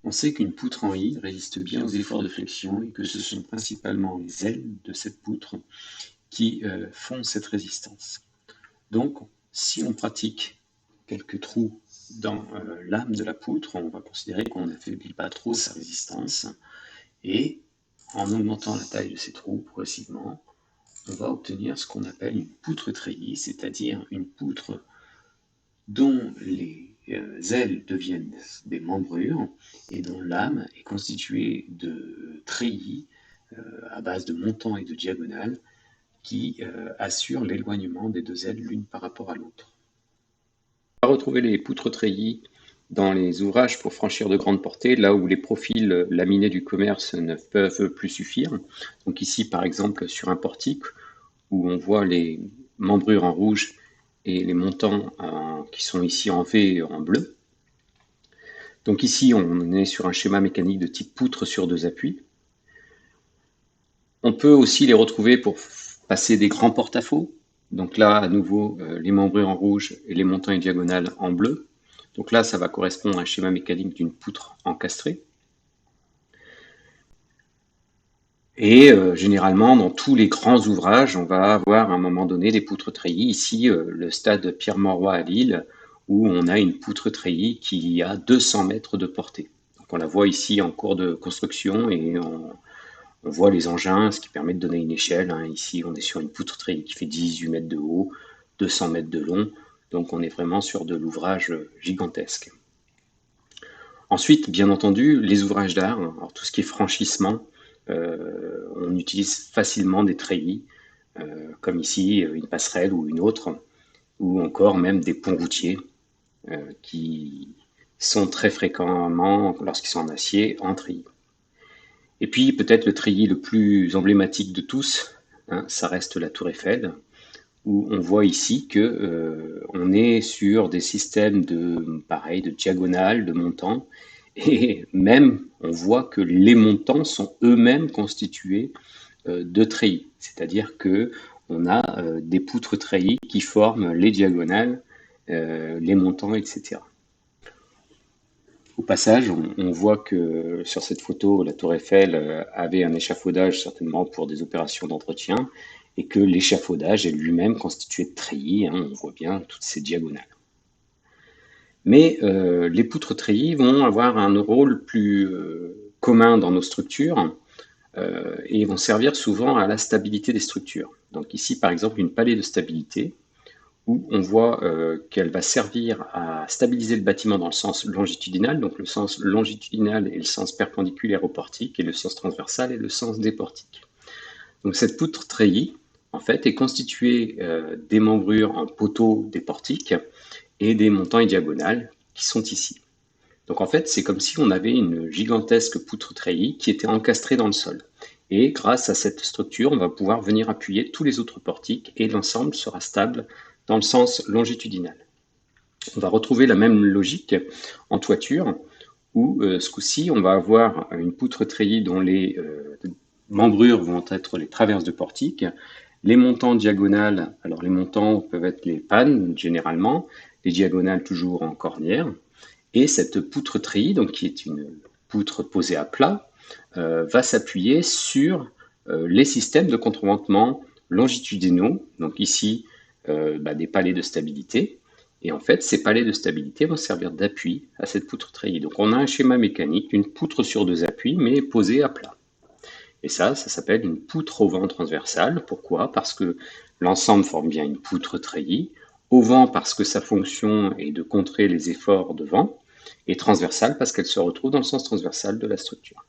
On sait qu'une poutre en I résiste bien aux efforts de flexion et que ce sont principalement les ailes de cette poutre qui font cette résistance. Donc, si on pratique quelques trous dans l'âme de la poutre, on va considérer qu'on n'affaiblit pas trop sa résistance et en augmentant la taille de ces trous progressivement, on va obtenir ce qu'on appelle une poutre treillie, c'est-à-dire une poutre dont les ailes deviennent des membrures et dont l'âme est constituée de treillis à base de montants et de diagonales qui assurent l'éloignement des deux ailes l'une par rapport à l'autre. On va retrouver les poutres treillis dans les ouvrages pour franchir de grandes portées, là où les profils laminés du commerce ne peuvent plus suffire. Donc ici, par exemple, sur un portique, où on voit les membrures en rouge et les montants qui sont ici en V et en bleu. Donc ici, on est sur un schéma mécanique de type poutre sur deux appuis. On peut aussi les retrouver pour passer des grands porte-à-faux. Donc là, à nouveau, les membrures en rouge et les montants et diagonales en bleu. Donc là, ça va correspondre à un schéma mécanique d'une poutre encastrée. Et généralement, dans tous les grands ouvrages, on va avoir à un moment donné des poutres treillis. Ici, le stade Pierre-Mauroy à Lille, où on a une poutre treillie qui a 200 mètres de portée. Donc on la voit ici en cours de construction et on voit les engins, ce qui permet de donner une échelle. Ici, on est sur une poutre treillie qui fait 18 mètres de haut, 200 mètres de long. Donc on est vraiment sur de l'ouvrage gigantesque. Ensuite, bien entendu, les ouvrages d'art, alors tout ce qui est franchissement, on utilise facilement des treillis, comme ici une passerelle ou une autre, ou encore même des ponts routiers qui sont très fréquemment, lorsqu'ils sont en acier, en treillis. Et puis peut-être le treillis le plus emblématique de tous, ça reste la Tour Eiffel, où on voit ici que on est sur des systèmes de diagonales, de montants, et même on voit que les montants sont eux-mêmes constitués de treillis, c'est-à-dire que on a des poutres treillis qui forment les diagonales, les montants, etc. Au passage, on voit que sur cette photo, la Tour Eiffel avait un échafaudage certainement pour des opérations d'entretien et que l'échafaudage est lui-même constitué de treillis, on voit bien toutes ces diagonales. Mais les poutres treillis vont avoir un rôle plus commun dans nos structures et vont servir souvent à la stabilité des structures. Donc ici, par exemple, une palier de stabilité, où on voit qu'elle va servir à stabiliser le bâtiment dans le sens longitudinal. Donc le sens longitudinal est le sens perpendiculaire au portique et le sens transversal est le sens des portiques. Donc cette poutre treillis, en fait, est constituée des membrures en poteaux des portiques et des montants et diagonales qui sont ici. Donc en fait, c'est comme si on avait une gigantesque poutre treillis qui était encastrée dans le sol. Et grâce à cette structure, on va pouvoir venir appuyer tous les autres portiques et l'ensemble sera stable dans le sens longitudinal. On va retrouver la même logique en toiture, où ce coup-ci, on va avoir une poutre treillis dont les membrures vont être les traverses de portique, les montants diagonales, alors les montants peuvent être les pannes généralement, les diagonales toujours en cornière, et cette poutre treillis, donc qui est une poutre posée à plat, va s'appuyer sur les systèmes de contreventement longitudinaux, donc ici des palets de stabilité. Et en fait, ces palets de stabilité vont servir d'appui à cette poutre treillis. Donc on a un schéma mécanique d'une poutre sur deux appuis, mais posée à plat. Et ça s'appelle une poutre au vent transversale. Pourquoi? Parce que l'ensemble forme bien une poutre treillis. Au vent parce que sa fonction est de contrer les efforts de vent. Et transversale parce qu'elle se retrouve dans le sens transversal de la structure.